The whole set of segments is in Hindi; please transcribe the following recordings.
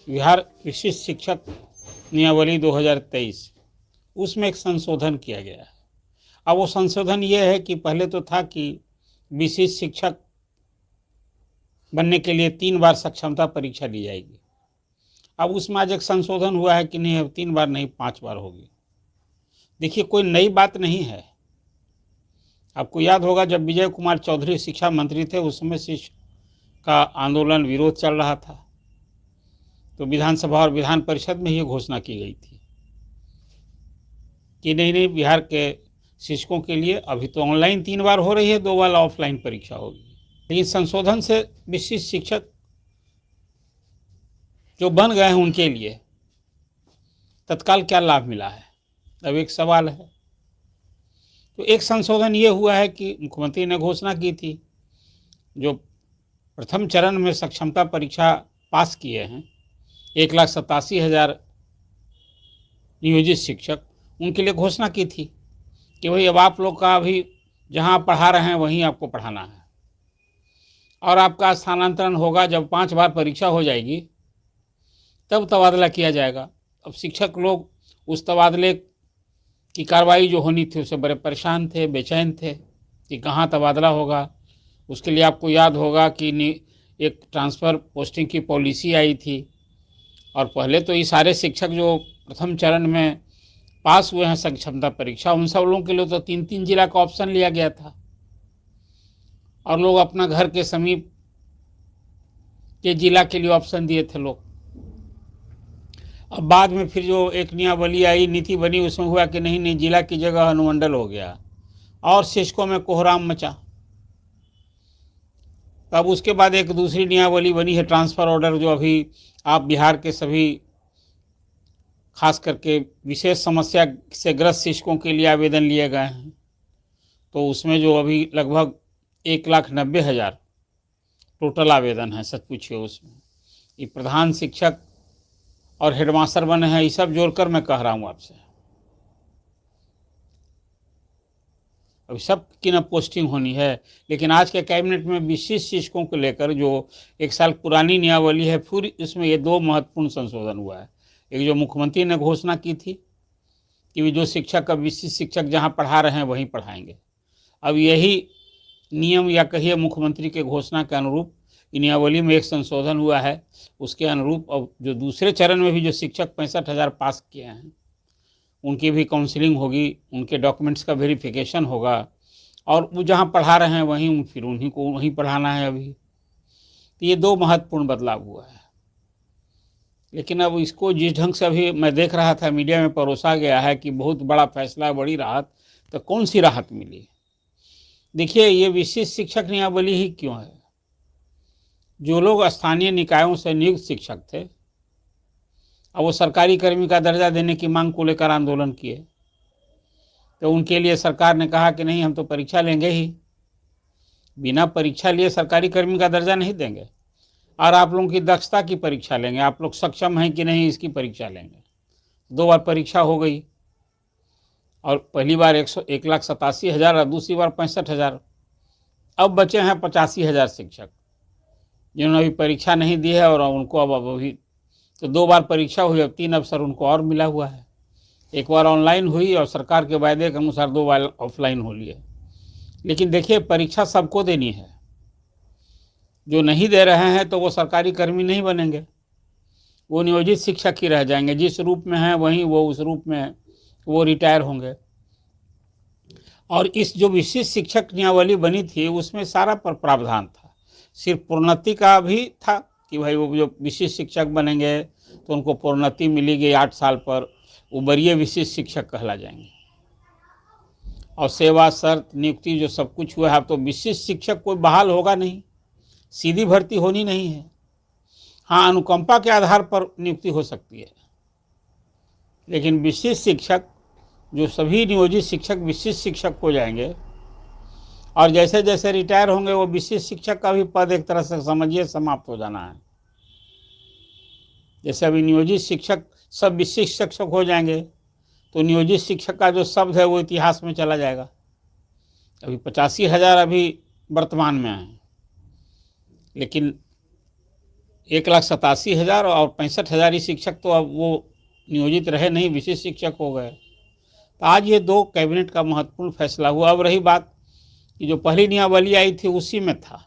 बिहार विशिष्ट शिक्षक नियमावली 2023 उसमें एक संशोधन किया गया है। अब वो संशोधन ये है कि पहले तो था कि विशिष्ट शिक्षक बनने के लिए 3 बार सक्षमता परीक्षा ली जाएगी। अब उसमें आज एक संशोधन हुआ है कि नहीं, अब 3 बार नहीं 5 बार होगी। देखिए, कोई नई बात नहीं है। आपको याद होगा जब विजय कुमार चौधरी शिक्षा मंत्री थे उस समय शिक्षक का आंदोलन विरोध चल रहा था, तो विधानसभा और विधान परिषद में ये घोषणा की गई थी कि नहीं, बिहार के शिक्षकों के लिए अभी तो ऑनलाइन 3 बार हो रही है, 2 बार ऑफलाइन परीक्षा होगी। लेकिन संशोधन से विशिष्ट शिक्षक जो बन गए हैं उनके लिए तत्काल क्या लाभ मिला है, अब एक सवाल है। तो एक संशोधन ये हुआ है कि मुख्यमंत्री ने घोषणा की थी, जो प्रथम चरण में सक्षमता परीक्षा पास किए हैं 1,87,000 नियोजित शिक्षक, उनके लिए घोषणा की थी कि भाई अब आप लोग का अभी जहाँ पढ़ा रहे हैं वहीं आपको पढ़ाना है और आपका स्थानांतरण होगा जब 5 बार परीक्षा हो जाएगी तब तबादला किया जाएगा। अब शिक्षक लोग उस तबादले की कार्रवाई जो होनी थी उससे बड़े परेशान थे, बेचैन थे कि कहाँ तबादला होगा। उसके लिए आपको याद होगा कि एक ट्रांसफ़र पोस्टिंग की पॉलिसी आई थी और पहले तो ये सारे शिक्षक जो प्रथम चरण में पास हुए हैं सक्षमता परीक्षा, उन सब लोगों के लिए तो 3-3 जिला का ऑप्शन लिया गया था और लोग अपना घर के समीप के जिला के लिए ऑप्शन दिए थे लोग। अब बाद में फिर जो एक नियमावली आई, नीति बनी, उसमें हुआ कि नहीं, जिला की जगह अनुमंडल हो गया और शिक्षकों में कोहराम मचा। तब उसके बाद एक दूसरी नियमावली बनी है ट्रांसफ़र ऑर्डर, जो अभी आप बिहार के सभी खास करके विशेष समस्या से ग्रस्त शिक्षकों के लिए आवेदन लिए गए हैं। तो उसमें जो अभी लगभग 1,90,000 टोटल आवेदन है, सच पूछिए उसमें ये प्रधान शिक्षक और हेडमास्टर बने हैं, ये सब जोड़कर मैं कह रहा हूँ आपसे। अभी सब की ना पोस्टिंग होनी है, लेकिन आज के कैबिनेट में विशिष्ट शिक्षकों को लेकर जो 1 साल पुरानी नियमावली है पूरी, इसमें ये 2 महत्वपूर्ण संशोधन हुआ है। एक जो मुख्यमंत्री ने घोषणा की थी कि जो शिक्षक, अब विशिष्ट शिक्षक जहाँ पढ़ा रहे हैं वहीं पढ़ाएंगे, अब यही नियम या कहिए मुख्यमंत्री के घोषणा के अनुरूप नियमावली में एक संशोधन हुआ है। उसके अनुरूप अब जो दूसरे चरण में भी जो शिक्षक 65,000 पास किए हैं उनकी भी काउंसलिंग होगी, उनके डॉक्यूमेंट्स का वेरिफिकेशन होगा और वो जहाँ पढ़ा रहे हैं वहीं फिर उन्हीं को वहीं पढ़ाना है अभी। तो ये 2 महत्वपूर्ण बदलाव हुआ है। लेकिन अब इसको जिस ढंग से अभी मैं देख रहा था मीडिया में परोसा गया है कि बहुत बड़ा फैसला, बड़ी राहत, तो कौन सी राहत मिली? देखिए, ये विशिष्ट शिक्षक नियमावली ही क्यों है? जो लोग स्थानीय निकायों से नियुक्त शिक्षक थे, अब वो सरकारी कर्मी का दर्जा देने की मांग को लेकर आंदोलन किए, तो उनके लिए सरकार ने कहा कि नहीं, हम तो परीक्षा लेंगे ही, बिना परीक्षा लिए सरकारी कर्मी का दर्जा नहीं देंगे और आप लोगों की दक्षता की परीक्षा लेंगे, आप लोग सक्षम हैं कि नहीं इसकी परीक्षा लेंगे। 2 बार परीक्षा हो गई और पहली बार 1,87,000 और दूसरी बार 65,000। अब बचे हैं 85,000 शिक्षक जिन्होंने अभी परीक्षा नहीं दी है और उनको अब अभी तो 2 बार परीक्षा हुई, अब 3 अवसर उनको और मिला हुआ है। एक बार ऑनलाइन हुई और सरकार के वायदे के अनुसार 2 बार ऑफलाइन हो लिए। लेकिन देखिए, परीक्षा सबको देनी है, जो नहीं दे रहे हैं तो वो सरकारी कर्मी नहीं बनेंगे, वो नियोजित शिक्षक ही रह जाएंगे। जिस रूप में हैं वहीं वो उस रूप में वो रिटायर होंगे। और इस जो विशिष्ट शिक्षक नियमावली बनी थी उसमें सारा प्रावधान था, सिर्फ प्रोन्नति का भी था कि भाई वो जो विशिष्ट शिक्षक बनेंगे तो उनको प्रोन्नति मिलेगी 8 साल पर, वो वरीय विशिष्ट शिक्षक कहला जाएंगे। और सेवा शर्त नियुक्ति जो सब कुछ हुआ है, अब तो विशिष्ट शिक्षक कोई बहाल होगा नहीं, सीधी भर्ती होनी नहीं है। हाँ, अनुकंपा के आधार पर नियुक्ति हो सकती है, लेकिन विशिष्ट शिक्षक जो सभी नियोजित शिक्षक विशिष्ट शिक्षक हो जाएंगे और जैसे जैसे रिटायर होंगे वो विशिष्ट शिक्षक का भी पद एक तरह से समझिए समाप्त हो जाना है। जैसे अभी नियोजित शिक्षक सब विशिष्ट शिक्षक हो जाएंगे तो नियोजित शिक्षक का जो शब्द है वो इतिहास में चला जाएगा। अभी 85,000 अभी वर्तमान में हैं, लेकिन 1,87,000 और 65,000 ही शिक्षक तो अब वो नियोजित रहे नहीं, विशेष शिक्षक हो गए। तो आज ये 2 कैबिनेट का महत्वपूर्ण फैसला हुआ। अब रही बात कि जो पहली नियमावली आई थी उसी में था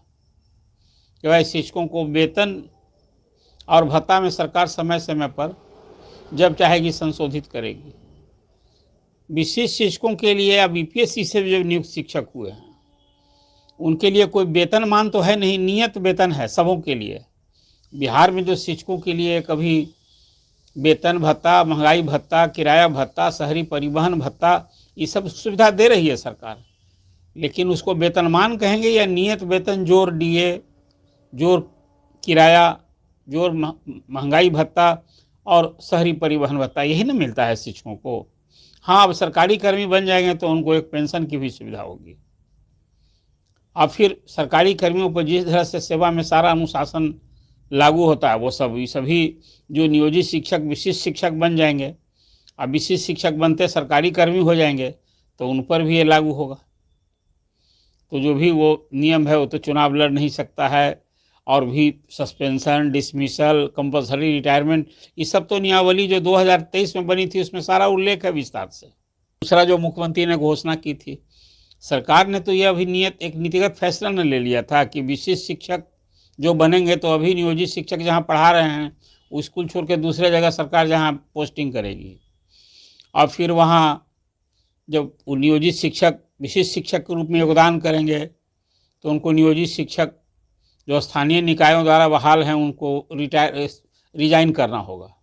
कि भाई शिक्षकों को वेतन और भत्ता में सरकार समय समय पर जब चाहेगी संशोधित करेगी। विशेष शिक्षकों के लिए अब यूपीएससी से जो नियुक्त शिक्षक हुए हैं उनके लिए कोई वेतनमान तो है नहीं, नियत वेतन है सबों के लिए। बिहार में जो शिक्षकों के लिए कभी वेतन भत्ता, महंगाई भत्ता, किराया भत्ता, शहरी परिवहन भत्ता, ये सब सुविधा दे रही है सरकार, लेकिन उसको वेतनमान कहेंगे या नियत वेतन जोड़ डीए, जोड़ किराया, जोड़ महंगाई भत्ता और शहरी परिवहन भत्ता, यही ना मिलता है शिक्षकों को। हाँ, अब सरकारी कर्मी बन जाएंगे तो उनको एक पेंशन की भी सुविधा होगी। अब फिर सरकारी कर्मियों पर जिस तरह से सेवा में सारा अनुशासन लागू होता है वो सभी जो नियोजित शिक्षक विशिष्ट शिक्षक बन जाएंगे, अब विशिष्ट शिक्षक बनते सरकारी कर्मी हो जाएंगे तो उन पर भी ये लागू होगा। तो जो भी वो नियम है वो तो चुनाव लड़ नहीं सकता है, और भी सस्पेंशन, डिसमिसल, कंपल्सरी रिटायरमेंट, ये सब तो नियमावली जो 2023 में बनी थी उसमें सारा उल्लेख है विस्तार से। दूसरा जो मुख्यमंत्री ने घोषणा की थी, सरकार ने तो यह अभी एक नीतिगत फैसला न ले लिया था कि विशिष्ट शिक्षक जो बनेंगे तो अभी नियोजित शिक्षक जहाँ पढ़ा रहे हैं वो स्कूल छोड़ के दूसरे जगह सरकार जहाँ पोस्टिंग करेगी, और फिर वहाँ जब वो नियोजित शिक्षक विशिष्ट शिक्षक के रूप में योगदान करेंगे तो उनको नियोजित शिक्षक जो स्थानीय निकायों द्वारा बहाल हैं उनको रिजाइन करना होगा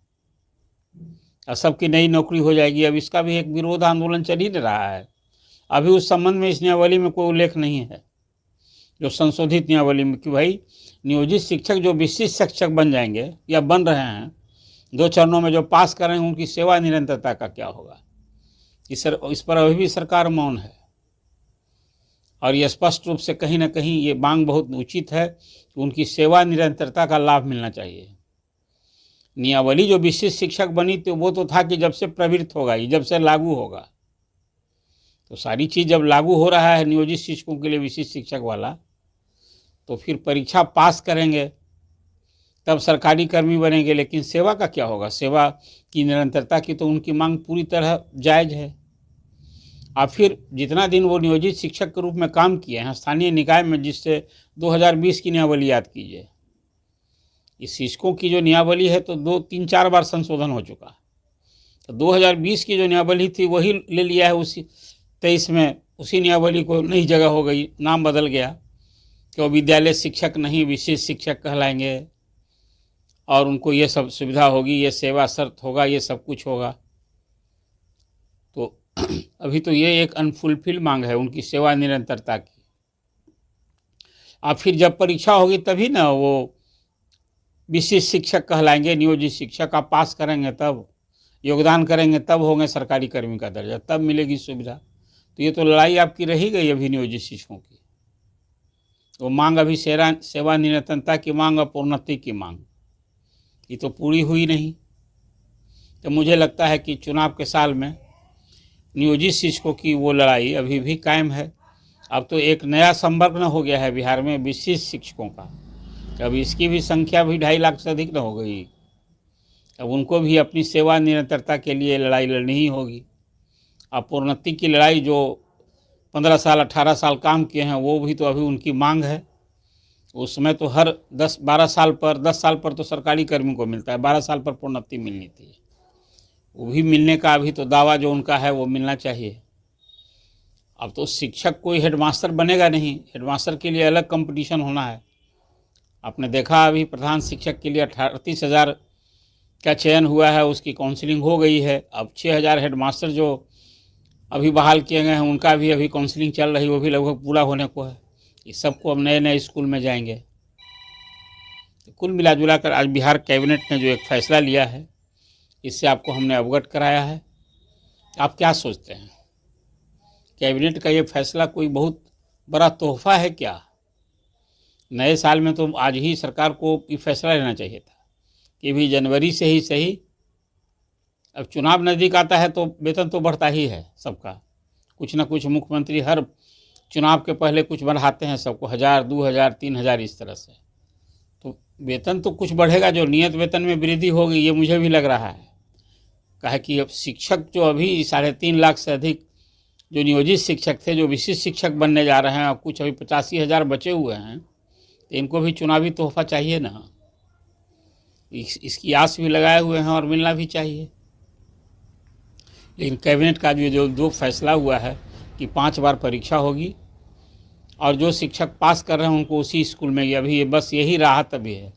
और सबकी नई नौकरी हो जाएगी। अब इसका भी एक विरोध आंदोलन चल ही रहा है। अभी उस संबंध में इस नियमावली में कोई उल्लेख नहीं है, जो संशोधित नियमावली में, कि भाई नियोजित शिक्षक जो विशिष्ट शिक्षक बन जाएंगे या बन रहे हैं 2 चरणों में जो पास करेंगे उनकी सेवा निरंतरता का क्या होगा। इस पर अभी भी सरकार मौन है, और ये स्पष्ट रूप से कहीं ना कहीं ये मांग बहुत उचित है कि उनकी सेवा निरंतरता का लाभ मिलना चाहिए। नियमावली जो विशिष्ट शिक्षक बनी तो वो तो था कि जब से प्रवृत्त होगा, ये जब से लागू होगा, तो सारी चीज़ जब लागू हो रहा है नियोजित शिक्षकों के लिए विशिष्ट शिक्षक वाला, तो फिर परीक्षा पास करेंगे तब सरकारी कर्मी बनेंगे, लेकिन सेवा का क्या होगा। सेवा की निरंतरता की तो उनकी मांग पूरी तरह जायज़ है। अब फिर जितना दिन वो नियोजित शिक्षक के रूप में काम किए हैं स्थानीय निकाय में, जिससे 2020 की नियमावली याद कीजिए, इस शिक्षकों की जो नियमावली है तो 2-3-4 बार संशोधन हो चुका। तो 2020 की जो नियमावली थी वही ले लिया है, उसी 23 में उसी नियमावली को नई जगह हो गई, नाम बदल गया कि वो विद्यालय शिक्षक नहीं विशेष शिक्षक कहलाएंगे, और उनको ये सब सुविधा होगी, ये सेवा शर्त होगा, ये सब कुछ होगा। तो अभी तो ये एक अनफुलफिल मांग है उनकी सेवा निरंतरता की। अब फिर जब परीक्षा होगी तभी ना वो विशिष्ट शिक्षक कहलाएंगे, नियोजित शिक्षक। आप पास करेंगे तब, योगदान करेंगे तब होंगे सरकारी कर्मी का दर्जा, तब मिलेगी सुविधा। तो ये तो लड़ाई आपकी रही गई अभी नियोजित शिक्षकों की। वो मांग अभी सेवा निरंतरता की मांग और प्रोन्नति की मांग, ये तो पूरी हुई नहीं। तो मुझे लगता है कि चुनाव के साल में नियोजित शिक्षकों की वो लड़ाई अभी भी कायम है। अब तो एक नया संवर्ग न हो गया है बिहार में विशिष्ट शिक्षकों का, अब इसकी भी संख्या भी 2.5 लाख से अधिक न हो गई। अब उनको भी अपनी सेवा निरंतरता के लिए लड़ाई लड़नी ही होगी। अब प्रोन्नति की लड़ाई जो 15 साल 18 साल काम किए हैं वो भी तो अभी उनकी मांग है। उसमें तो हर 10-12 साल पर 10 साल पर तो सरकारी कर्मी को मिलता है, 12 साल पर प्रोन्नति मिलनी थी, वो भी मिलने का अभी तो दावा जो उनका है वो मिलना चाहिए। अब तो शिक्षक कोई हेडमास्टर बनेगा नहीं, हेडमास्टर के लिए अलग कंपटीशन होना है। आपने देखा अभी प्रधान शिक्षक के लिए 38,000 का चयन हुआ है, उसकी काउंसलिंग हो गई है। अब 6,000 हेडमास्टर जो अभी बहाल किए गए हैं उनका भी अभी काउंसलिंग चल रही, वो भी लगभग पूरा होने को है। इस सबको अब नए नए स्कूल में जाएंगे। तो कुल मिला जुला कर आज बिहार कैबिनेट ने जो एक फ़ैसला लिया है इससे आपको हमने अवगत कराया है। आप क्या सोचते हैं, कैबिनेट का ये फैसला कोई बहुत बड़ा तोहफा है क्या? नए साल में तो आज ही सरकार को ये फैसला लेना चाहिए था कि भी जनवरी से ही सही, अब चुनाव नज़दीक आता है तो वेतन तो बढ़ता ही है सबका, कुछ ना कुछ मुख्यमंत्री हर चुनाव के पहले कुछ बढ़ाते हैं सबको, 1,000, 2,000, 3,000 इस तरह से। तो वेतन तो कुछ बढ़ेगा, जो नियत वेतन में वृद्धि होगी ये मुझे भी लग रहा है। कहा कि अब शिक्षक जो अभी 3.5 लाख से अधिक जो नियोजित शिक्षक थे, जो विशिष्ट शिक्षक बनने जा रहे हैं, और कुछ अभी 85,000 बचे हुए हैं, तो इनको भी चुनावी तोहफा चाहिए ना। इसकी आस भी लगाए हुए हैं और मिलना भी चाहिए। लेकिन कैबिनेट का जो फैसला हुआ है कि 5 बार परीक्षा होगी और जो शिक्षक पास कर रहे हैं उनको उसी स्कूल में, अभी बस यही राहत अभी है।